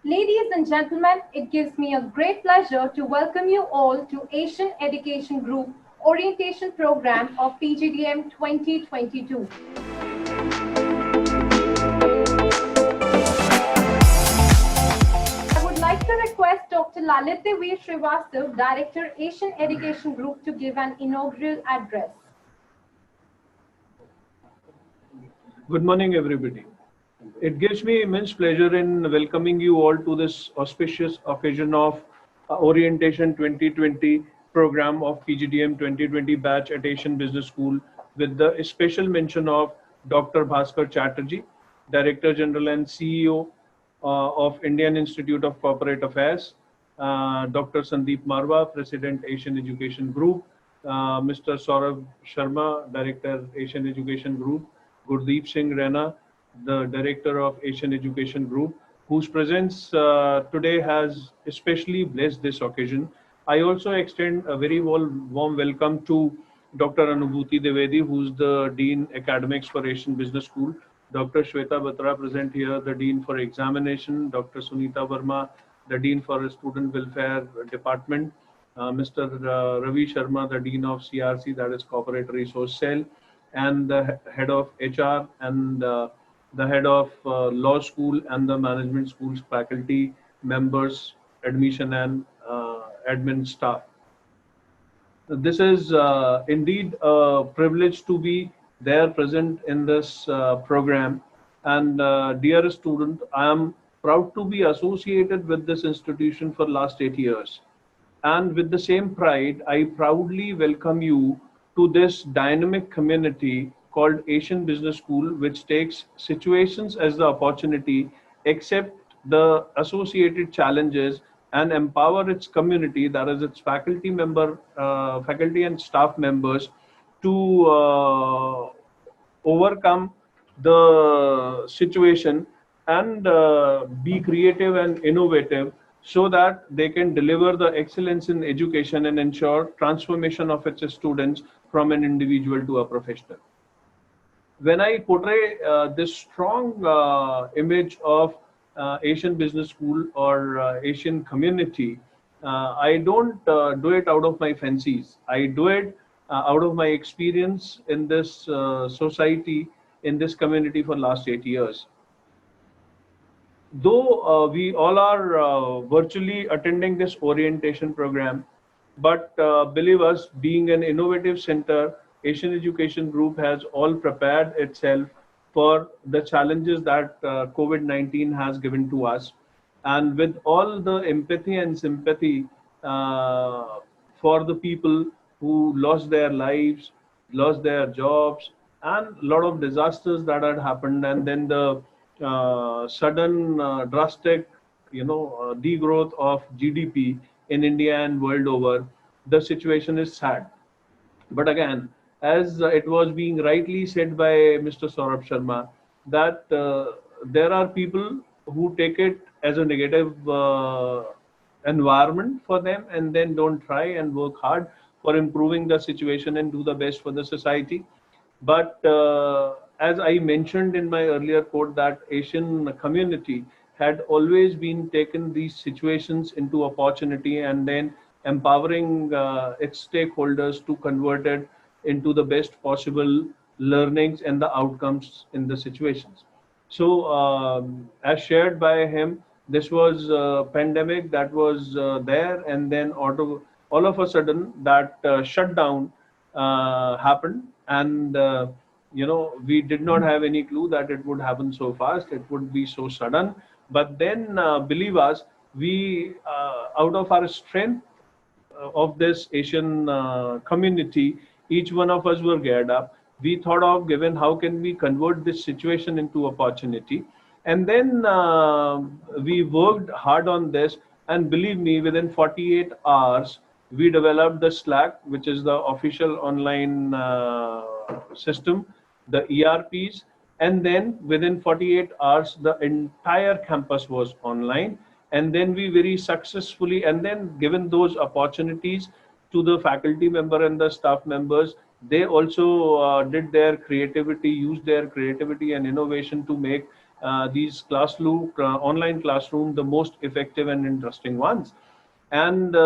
Ladies and gentlemen, it gives me a great pleasure to welcome you all to Asian Education Group Orientation Program of PGDM 2022. I would like to request Dr. Lalitya Vir Srivastava, Director, Asian Education Group, to give an inaugural address. Good morning, everybody. It gives me immense pleasure in welcoming you all to this auspicious occasion of Orientation 2020 program of PGDM 2020 batch at Asian Business School with the special mention of Dr. Bhaskar Chatterjee, Director General and CEO of Indian Institute of Corporate Affairs, Dr. Sandeep Marwa, President Asian Education Group, Mr. Saurabh Sharma, Director Asian Education Group, Gurdeep Singh Rana, the Director of Asian Education Group, whose presence today has especially blessed this occasion. I also extend a very warm welcome to Dr. Anubhuti Devedi, who's the Dean Academics for Asian Business School, Dr. Shweta Batra present here, the Dean for Examination, Dr. Sunita Verma, the Dean for Student Welfare Department, Mr. Ravi Sharma, the Dean of CRC, that is Corporate Resource Cell, and the head of HR and the head of law school and the management school's faculty, members, admission and admin staff. This is indeed a privilege to be there present in this program. And dear student, I am proud to be associated with this institution for last 8 years. And with the same pride, I proudly welcome you to this dynamic community called Asian Business School, which takes situations as the opportunity, accept the associated challenges, and empower its community, that is its faculty and staff members, to overcome the situation and be creative and innovative so that they can deliver the excellence in education and ensure transformation of its students from an individual to a professional. When I portray this strong image of Asian Business School or Asian community, I don't do it out of my fancies. I do it out of my experience in this society, in this community for last 8 years. Though we all are virtually attending this orientation program, but believe us, being an innovative center, Asian Education Group has all prepared itself for the challenges that COVID-19 has given to us. And with all the empathy and sympathy for the people who lost their lives, lost their jobs, and a lot of disasters that had happened, and then the sudden drastic degrowth of GDP in India and world over, the situation is sad. But again, as it was being rightly said by Mr. Saurabh Sharma, that there are people who take it as a negative environment for them and then don't try and work hard for improving the situation and do the best for the society. But as I mentioned in my earlier quote, that Asian community had always been taken these situations into opportunity and then empowering its stakeholders to convert it into the best possible learnings and the outcomes in the situations. So as shared by him, this was a pandemic that was there, and then all of a sudden that shutdown happened, and we did not have any clue that it would happen so fast, it would be so sudden. But then believe us, we out of our strength of this Asian community, each one of us were geared up. We thought of, given how can we convert this situation into opportunity, and then we worked hard on this, and believe me, within 48 hours we developed the Slack, which is the official online system, the ERPs, and then within 48 hours the entire campus was online. And then we very successfully, and then given those opportunities to the faculty member and the staff members, they also did their creativity, used their creativity and innovation to make these online classroom the most effective and interesting ones. And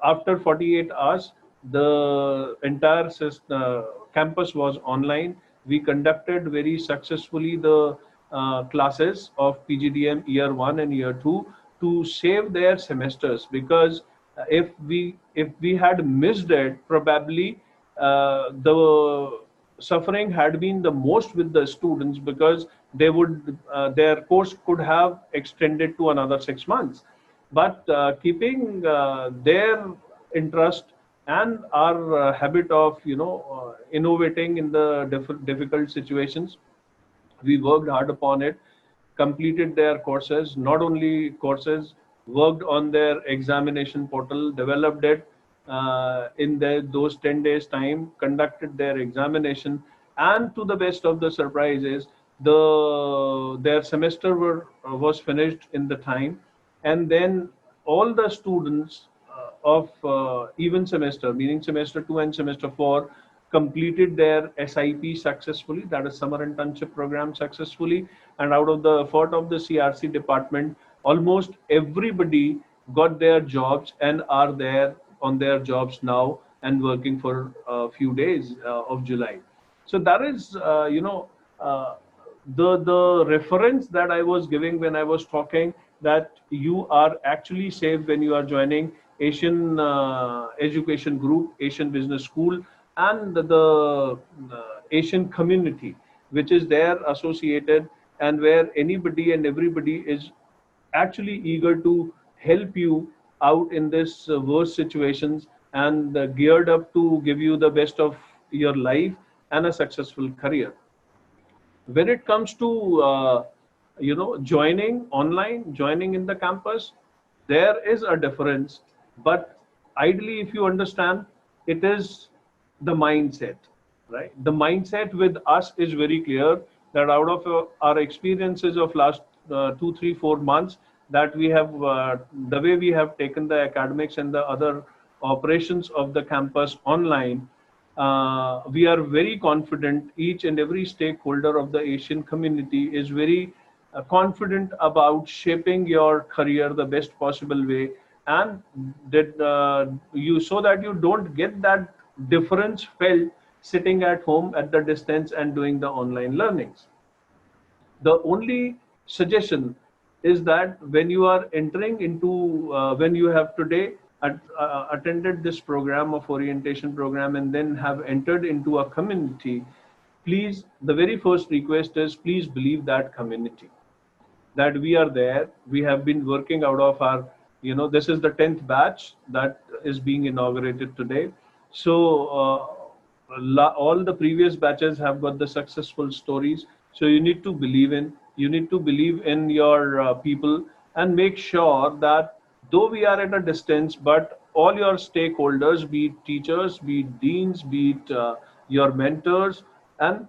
after 48 hours, the entire campus was online. We conducted very successfully the classes of PGDM year 1 and year 2 to save their semesters, because if we had missed it, probably the suffering had been the most with the students, because they would their course could have extended to another 6 months. But keeping their interest and our habit of innovating in the difficult situations, we worked hard upon it, completed their courses, not only courses, worked on their examination portal, developed it in those 10 days time, conducted their examination, and to the best of the surprises, their semester was finished in the time. And then all the students of even semester, meaning semester 2 and semester 4, completed their SIP successfully, that is summer internship program, successfully. And out of the effort of the CRC department, almost everybody got their jobs and are there on their jobs now and working for a few days of July. So that is, uh, the reference that I was giving when I was talking, that you are actually safe when you are joining Asian Education Group, Asian Business School, and the Asian community, which is there associated, and where anybody and everybody is actually eager to help you out in this worst situations, and geared up to give you the best of your life and a successful career. When it comes to joining online, joining in the campus, there is a difference. But ideally, if you understand, it is the mindset, right? The mindset with us is very clear, that out of our experiences of last 2 3 4 months, that we have the way we have taken the academics and the other operations of the campus online, we are very confident. Each and every stakeholder of the Asian community is very confident about shaping your career the best possible way, and that you, so that you don't get that difference felt sitting at home at the distance and doing the online learnings. The only suggestion is that when you are entering into when you have today attended this program of orientation program and then have entered into a community, please, the very first request is, please believe that community, that we are there. We have been working out of our, this is the 10th batch that is being inaugurated today. So all the previous batches have got the successful stories. So you need to believe in your people, and make sure that though we are at a distance, but all your stakeholders, be it teachers, be it deans, be it your mentors, and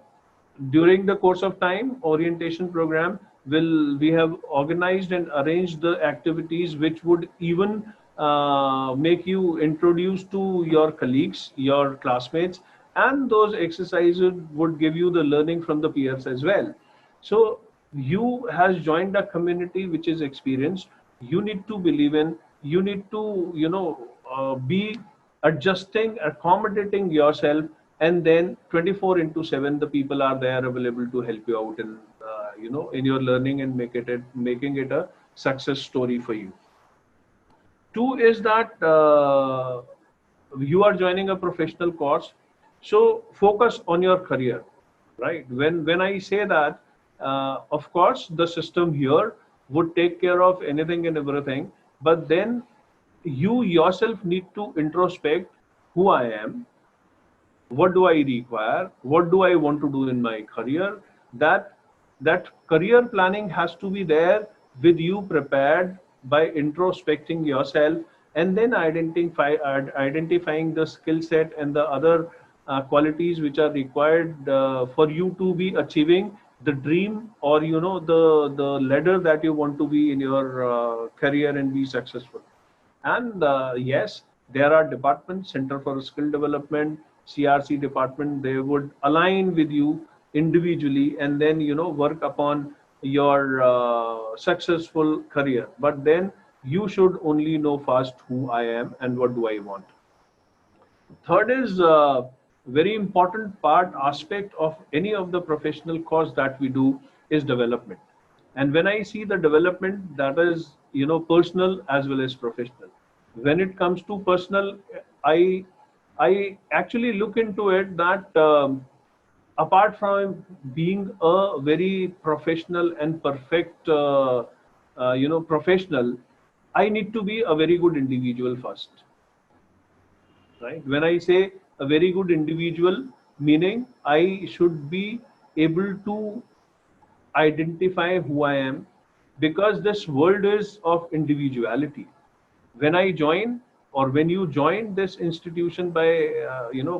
during the course of time, orientation program will, we have organized and arranged the activities which would even make you introduced to your colleagues, your classmates, and those exercises would give you the learning from the peers as well. So you has joined a community which is experienced. You need to believe in, you need to be adjusting, accommodating yourself, and then 24 into 7 the people are there available to help you out in in your learning, and making it a success story for you. Two is that you are joining a professional course, so focus on your career, right? When I say that, of course the system here would take care of anything and everything, but then you yourself need to introspect, who I am, what do I require, what do I want to do in my career. That career planning has to be there with you, prepared by introspecting yourself, and then identifying the skill set and the other qualities which are required for you to be achieving the dream, or the ladder that you want to be in your career and be successful. And yes, there are departments, Center for Skill Development, CRC department, they would align with you individually, and then work upon your successful career. But then you should only know first who I am and what do I want. Third is very important part aspect of any of the professional course that we do is development. And when I see the development, that is personal as well as professional. When it comes to personal, I I actually look into it that apart from being a very professional and perfect professional, I need to be a very good individual first, right? When I say a very good individual, meaning I should be able to identify who I am, because this world is of individuality. When I join, or when you join this institution by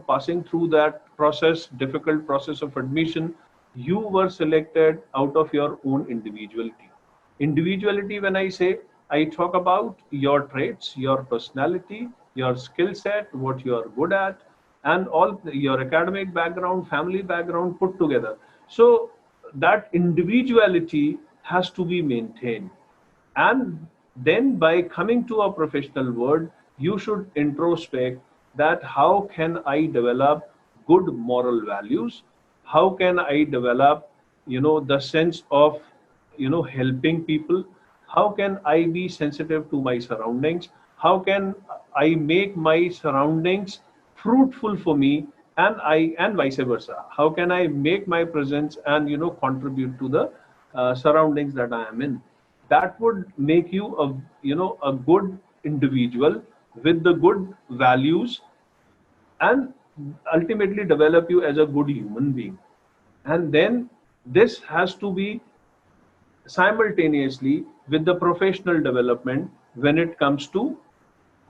passing through that process, difficult process of admission, you were selected out of your own individuality. Individuality, when I say, I talk about your traits, your personality, your skill set, what you are good at, and all your academic background, family background put together. So that individuality has to be maintained. And then by coming to a professional world, you should introspect that how can I develop good moral values? How can I develop, the sense of, helping people? How can I be sensitive to my surroundings? How can I make my surroundings fruitful for me, and vice versa? How can I make my presence and contribute to the surroundings that I am in? That would make you a good individual with the good values, and ultimately develop you as a good human being. And then this has to be simultaneously with the professional development. When it comes to,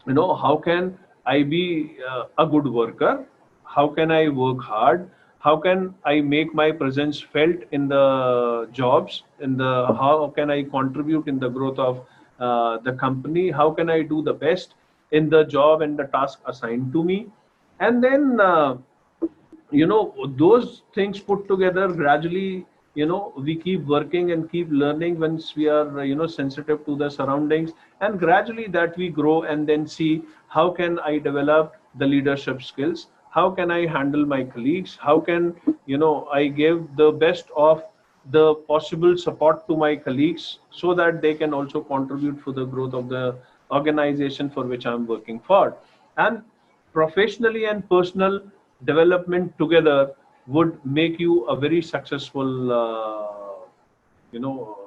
how can I be a good worker? How can I work hard? How can I make my presence felt in the jobs, in the how can I contribute in the growth of the company? How can I do the best in the job and the task assigned to me? And then those things put together, gradually we keep working and keep learning once we are sensitive to the surroundings, and gradually that we grow and then see how can I develop the leadership skills, how can I handle my colleagues, how can I give the best of the possible support to my colleagues, so that they can also contribute for the growth of the organization for which I'm working for. And professionally and personal development together would make you a very successful you know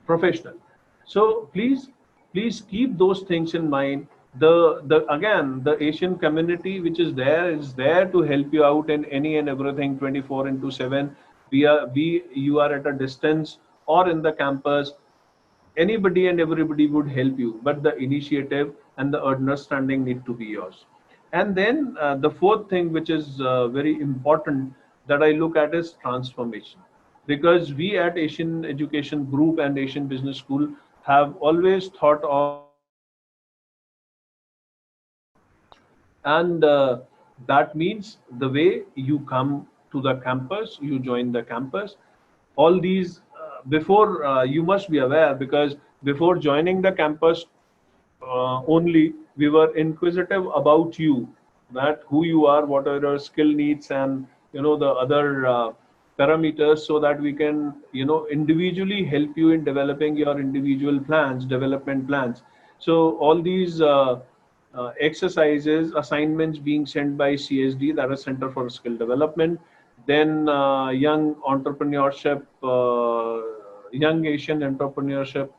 professional. So please keep those things in mind. The again, the Asian community which is there to help you out in any and everything 24/7. We you are at a distance or in the campus, anybody and everybody would help you, but the initiative and the understanding need to be yours. And then the fourth thing, which is very important, that I look at, is transformation. Because we at Asian Education Group and Asian Business School have always thought of and that means the way you come to the campus, you join the campus, all these before you must be aware, because before joining the campus only we were inquisitive about you, that who you are, what are your skill needs, and the other parameters, so that we can individually help you in developing your individual plans, development plans. So all these exercises, assignments being sent by CSD, that is Center for Skill Development, then young entrepreneurship, young Asian entrepreneurship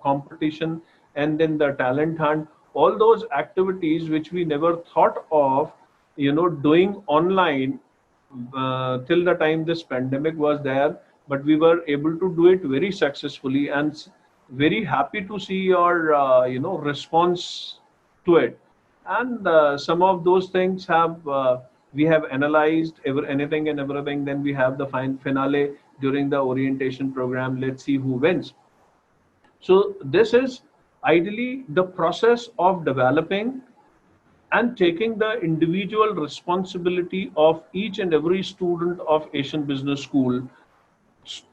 competition, and then the talent hunt, all those activities which we never thought of doing online till the time this pandemic was there, but we were able to do it very successfully, and very happy to see your response to it. And some of those things have we have analyzed anything and everything. Then we have the finale during the orientation program. Let's see who wins. So this is ideally the process of developing and taking the individual responsibility of each and every student of Asian Business School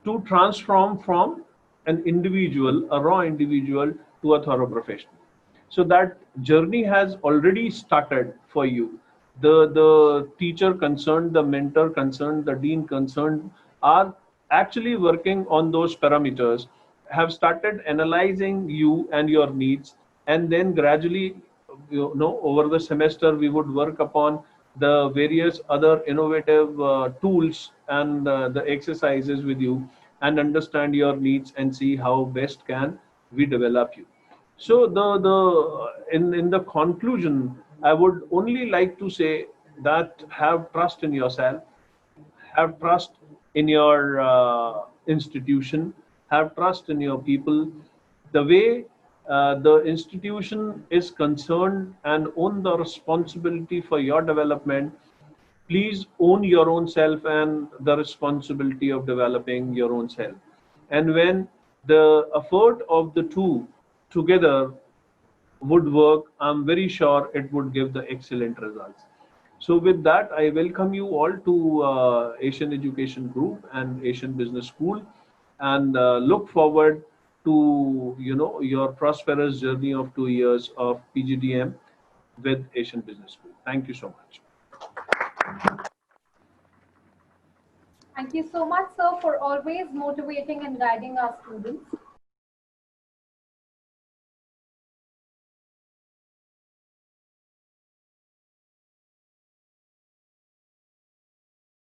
to transform from an individual, a raw individual, to a thorough professional. So that journey has already started for you. The teacher concerned, the mentor concerned, the dean concerned are actually working on those parameters, have started analyzing you and your needs, and then gradually, over the semester we would work upon the various other innovative tools and the exercises with you, and understand your needs and see how best can we develop you. So in the conclusion, I would only like to say that have trust in yourself, have trust in your institution, have trust in your people. The way the institution is concerned and own the responsibility for your development, please own your own self and the responsibility of developing your own self. And when the effort of the two together would work, I'm very sure it would give the excellent results. So with that, I welcome you all to Asian Education Group and Asian Business School, and look forward to your prosperous journey of 2 years of PGDM with Asian Business School. Thank you so much. Thank you so much, sir, for always motivating and guiding our students.